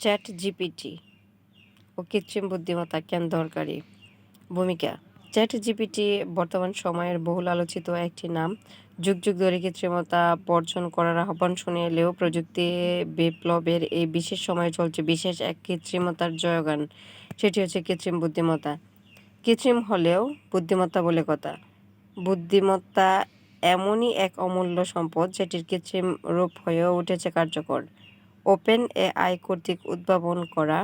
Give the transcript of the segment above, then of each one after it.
Chat GPT ও কৃত্রিম বুদ্ধিমত্তা কেন দরকারি? ভূমিকা। চ্যাট জিপিটি বর্তমান সময়ের বহুল আলোচিত একটি নাম। যুগ যুগ ধরে কৃত্রিমতা বর্জন করার আহ্বান শুনে এলেও প্রযুক্তি বিপ্লবের এই বিশেষ সময়ে চলছে বিশেষ এক কৃত্রিমতার জয়গান। সেটি হচ্ছে কৃত্রিম বুদ্ধিমত্তা। কৃত্রিম হলেও বুদ্ধিমত্তা বলে কথা। বুদ্ধিমত্তা এমনই এক অমূল্য সম্পদ যেটির কৃত্রিম রূপ হয়েও উঠেছে কার্যকর। ওপেন এআই কর্তৃক উদ্ভাবন করা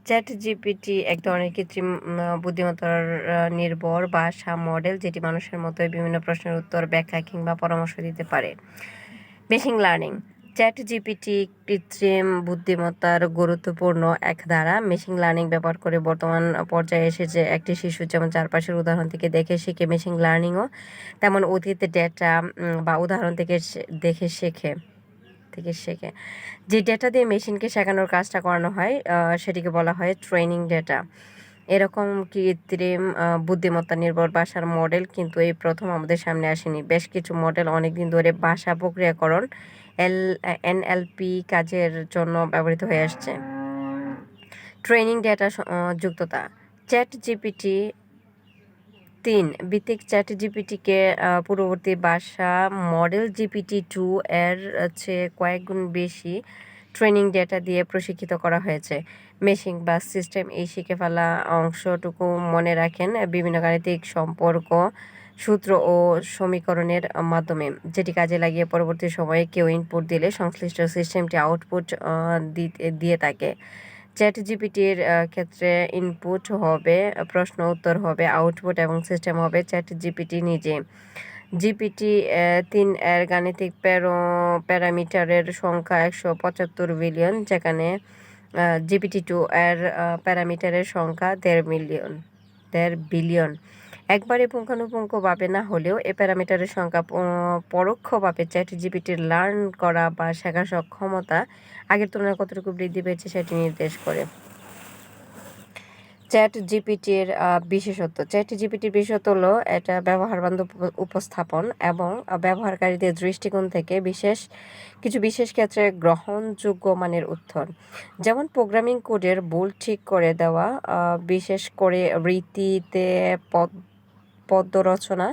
চ্যাট জিপিটি এক ধরনের কৃত্রিম বুদ্ধিমত্তার নির্ভর ভাষা মডেল যেটি মানুষের মতোই বিভিন্ন প্রশ্নের উত্তর, ব্যাখ্যা কিংবা পরামর্শ দিতে পারে। Machine learning. চ্যাট জিপিটি কৃত্রিম বুদ্ধিমত্তার গুরুত্বপূর্ণ এক ধারা। মেশিন লার্নিং ব্যবহার করে বর্তমান পর্যায়ে এসেছে একটি শিশু যেমন চারপাশের উদাহরণ থেকে দেখে শিখে, মেশিন লার্নিংও তেমন অতীতের ডেটা বা উদাহরণ থেকে দেখে শেখে। যে ডেটা দিয়ে মেশিনকে শেখানোর কাজটা করানো হয় সেটিকে বলা হয় ট্রেনিং ডেটা। এরকম কৃত্রিম বুদ্ধিমত্তা নির্ভর ভাষার মডেল কিন্তু এই প্রথম আমাদের সামনে আসেনি। বেশ কিছু মডেল অনেকদিন ধরে ভাষা প্রক্রিয়াকরণ এনএলপি কাজের জন্য ব্যবহৃত হয়ে আসছে। ট্রেনিং ডেটা যুক্ততা। চ্যাট জিপিটি 3 ভিত্তিক চ্যাট জিপিটিকে পূর্ববর্তী ভাষা মডেল GPT-2 এর চেয়ে কয়েক গুণ বেশি ট্রেনিং ডেটা দিয়ে প্রশিক্ষিত করা হয়েছে। মেশিন বা সিস্টেম এই শিখে ফেলা অংশটুকু মনে রাখেন বিভিন্ন গাণিতিক সম্পর্ক, সূত্র ও সমীকরণের মাধ্যমে, যেটি কাজে লাগিয়ে পরবর্তী সময়ে কেউ ইনপুট দিলে সংশ্লিষ্ট সিস্টেমটি আউটপুট দিয়ে থাকে। চ্যাট জিপিটির ক্ষেত্রে ইনপুট হবে প্রশ্ন, উত্তর হবে আউটপুট এবং সিস্টেম হবে চ্যাট জিপিটি নিজে। GPT-3 এর গাণিতিক প্যারামিটারের সংখ্যা 175 বিলিয়ন, যেখানে GPT-2 এর প্যারামিটারের সংখ্যা 1.5 বিলিয়ন। একবারে পুঙ্খানুপুঙ্খভাবে না হলেও এ প্যারামিটারের সংখ্যা পরোক্ষভাবে চ্যাট জিপিটির লার্ন করা বা শেখার সক্ষমতা আগের তুলনায় কতটুকু বৃদ্ধি পেয়েছে সেটি নির্দেশ করে। চ্যাট জিপিটির বিশেষত্ব। চ্যাট জিপিটির বিশেষত্ব হলো এটা ব্যবহারবান্ধব উপস্থাপন এবং ব্যবহারকারীদের দৃষ্টিকোণ থেকে বিশেষ ক্ষেত্রে গ্রহণযোগ্য মানের উত্তর, যেমন প্রোগ্রামিং কোডের ভুল ঠিক করে দেওয়া, বিশেষ করে রীতিতে পদ্য রচনা,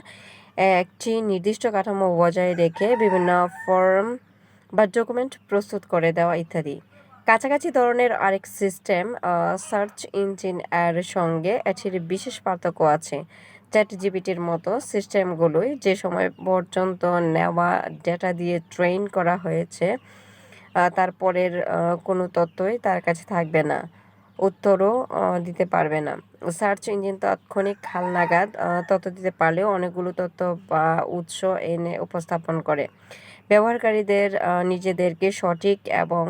একটি নির্দিষ্ট কাঠামো বজায় রেখে বিভিন্ন ফর্ম বা ডকুমেন্ট প্রস্তুত করে দেওয়া ইত্যাদি। কাছাকাছি ধরনের আরেক সিস্টেম সার্চ ইঞ্জিন এর সঙ্গে এটির বিশেষ পার্থক্য আছে। চ্যাট জিপিটির মতো সিস্টেমগুলোই যে সময় পর্যন্ত নেওয়া ডেটা দিয়ে ট্রেন করা হয়েছে তারপরের কোনো তথ্যই তার কাছে থাকবে না, উত্তরও দিতে পারবে না। সার্চ ইঞ্জিন তাৎক্ষণিক হালনাগাদ তথ্য দিতে পারলেও অনেকগুলো তথ্য বা উৎস এনে উপস্থাপন করে। ব্যবহারকারীদের নিজেদেরকে সঠিক এবং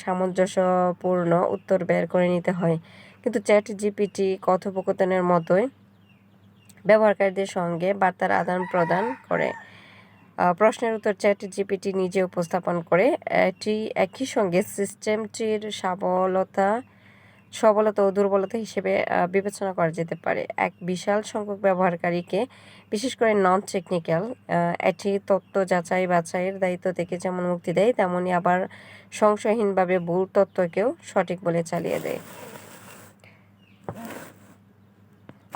সামঞ্জস্যপূর্ণ উত্তর বের করে নিতে হয়। কিন্তু চ্যাট জিপিটি কথোপকথনের মতোই ব্যবহারকারীদের সঙ্গে বার্তার আদান প্রদান করে। প্রশ্নের উত্তর চ্যাট জিপিটি নিজে উপস্থাপন করে। এটি একই সঙ্গে সিস্টেমটির সবলতা ও দুর্বলতা হিসেবে বিবেচনা করা যেতে পারে। এক বিশাল সংখ্যক ব্যবহারকারীকে, বিশেষ করে নন টেকনিক্যাল, এটি তথ্য যাচাই বাছাইয়ের দায়িত্ব থেকে যেমন মুক্তি দেয়, তেমনি আবার সংশয়হীনভাবে ভুল তথ্যকেও সঠিক বলে চালিয়ে দেয়।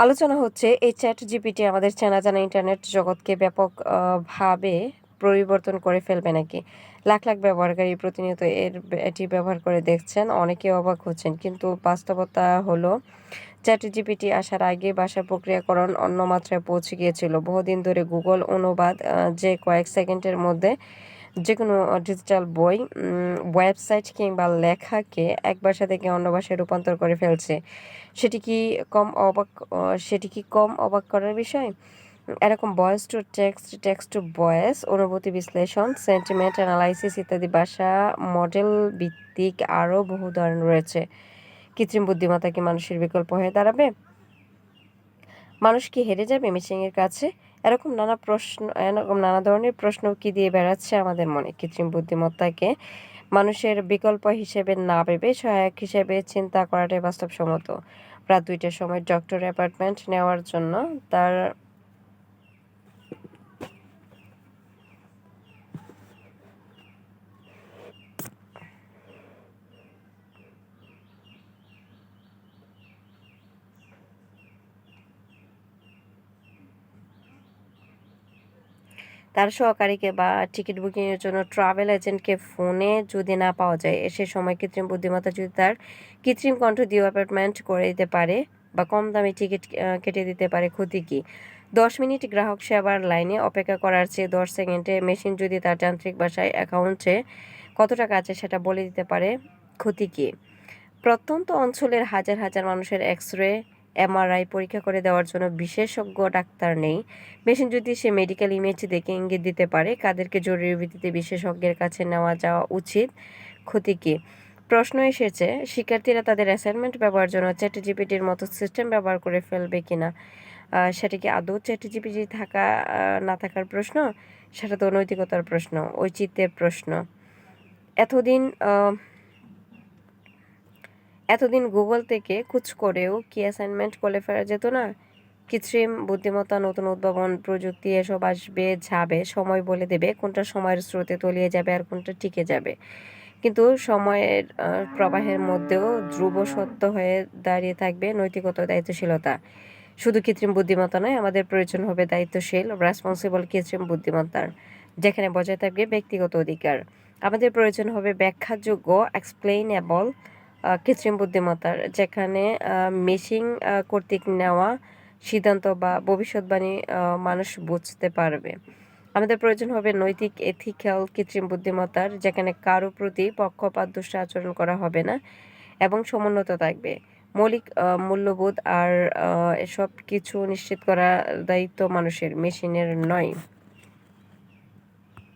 আলোচনা হচ্ছে এই চ্যাট জিপিটি আমাদের চেনা জানা ইন্টারনেট জগৎকে ব্যাপকভাবে পরিবর্তন করে ফেলবে নাকি? লাখ লাখ ব্যবহারকারী প্রতিনিয়ত এটি ব্যবহার করে দেখছেন, অনেকে অবাক হচ্ছেন, কিন্তু বাস্তবতা হলো চ্যাট জিপিটি আসার আগে ভাষা প্রক্রিয়াকরণ অন্য মাত্রায় পৌঁছে গিয়েছিল। বহুদিন ধরে গুগল অনুবাদ যে কয়েক সেকেন্ডের মধ্যে যে কোনো ডিজিটাল বই, ওয়েবসাইট কিংবা লেখাকে এক ভাষা থেকে অন্য ভাষায় রূপান্তর করে ফেলছে। সেটি কি কম অবাক করার বিষয়? এরকম voice to text, text to voice, অনুভূতি বিশ্লেষণ, সেন্টিমেন্ট অ্যানালাইসিস ইত্যাদি ভাষা মডেল ভিত্তিক আরও বহু ধরন রয়েছে। কৃত্রিম বুদ্ধিমত্তা কি মানুষের বিকল্প হয়ে দাঁড়াবে? মানুষ কি হেরে যাবে মেশিনের কাছে? এরকম নানা ধরনের প্রশ্ন কি দিয়ে বেড়াচ্ছে আমাদের মনে। কৃত্রিম বুদ্ধিমত্তাকে মানুষের বিকল্প হিসেবে না ভেবে সহায়ক হিসেবে চিন্তা করাটাই বাস্তবসম্মত। রাত 2টার সময় ডক্টর অ্যাপয়েন্টমেন্ট নেওয়ার জন্য তার সহকারীকে বা টিকিট বুকিংয়ের জন্য ট্রাভেল এজেন্টকে ফোনে যদি না পাওয়া যায়, সে সময় কৃত্রিম বুদ্ধিমত্তা যদি তার কৃত্রিম কণ্ঠ দিয়ে অ্যাপয়েন্টমেন্ট করে দিতে পারে বা কম দামে টিকিট কেটে দিতে পারে, ক্ষতি কী? 10 মিনিট গ্রাহক সেবার লাইনে অপেক্ষা করার চেয়ে 10 সেকেন্ডে মেশিন যদি তার যান্ত্রিক ভাষায় অ্যাকাউন্টে কত টাকা আছে সেটা বলে দিতে পারে, ক্ষতি কী? প্রত্যন্ত অঞ্চলের হাজার হাজার মানুষের এক্স-রে, এমআরআই পরীক্ষা করে দেওয়ার জন্য বিশেষজ্ঞ ডাক্তার নেই। মেশিন যদি সে মেডিকেল ইমেজ দেখে ইঙ্গিত দিতে পারে কাদেরকে জরুরি ভিত্তিতে বিশেষজ্ঞের কাছে নেওয়া যাওয়া উচিত, ক্ষতি কী? প্রশ্ন এসেছে, শিক্ষার্থীরা তাদের অ্যাসাইনমেন্ট ব্যবহারের জন্য চ্যাটজিপিটির মতো সিস্টেম ব্যবহার করে ফেলবে কিনা। সেটা কি আদৌ চ্যাটজিপিটি থাকা না থাকার প্রশ্ন? সেটা তো নৈতিকতার প্রশ্ন, ঔচিত্যের প্রশ্ন। এতদিন গুগল থেকে খোঁজ করেও কি অ্যাসাইনমেন্ট করে ফেলা যেত না? কৃত্রিম বুদ্ধিমত্তা, নতুন উদ্ভাবন, প্রযুক্তি এসব আসবে যাবে, সময় বলে দেবে কোনটা সময়ের স্রোতে তলিয়ে যাবে আর কোনটা টিকে যাবে। কিন্তু সময়ের প্রবাহের মধ্যেও ধ্রুব সত্য হয়ে দাঁড়িয়ে থাকবে নৈতিকতা, দায়িত্বশীলতা। শুধু কৃত্রিম বুদ্ধিমত্তা নয়, আমাদের প্রয়োজন হবে দায়িত্বশীল, রেসপন্সিবল কৃত্রিম বুদ্ধিমত্তার, যেখানে বজায় থাকবে ব্যক্তিগত অধিকার। আমাদের প্রয়োজন হবে ব্যাখ্যাযোগ্য, এক্সপ্লেইনেবল কৃত্রিম বুদ্ধিমত্তার, যেখানে মেশিন কর্তৃক নেওয়া সিদ্ধান্ত বা ভবিষ্যৎবাণী মানুষ বুঝতে পারবে। আমাদের প্রয়োজন হবে নৈতিক, এথিক্যাল কৃত্রিম বুদ্ধিমত্তার, যেখানে কারো প্রতি পক্ষপাত দুষ্ট আচরণ করা হবে না এবং সমুন্নত থাকবে। মৌলিক মূল্যবোধ আর এসব কিছু নিশ্চিত করা দায়িত্ব মানুষের, মেশিনের নয়।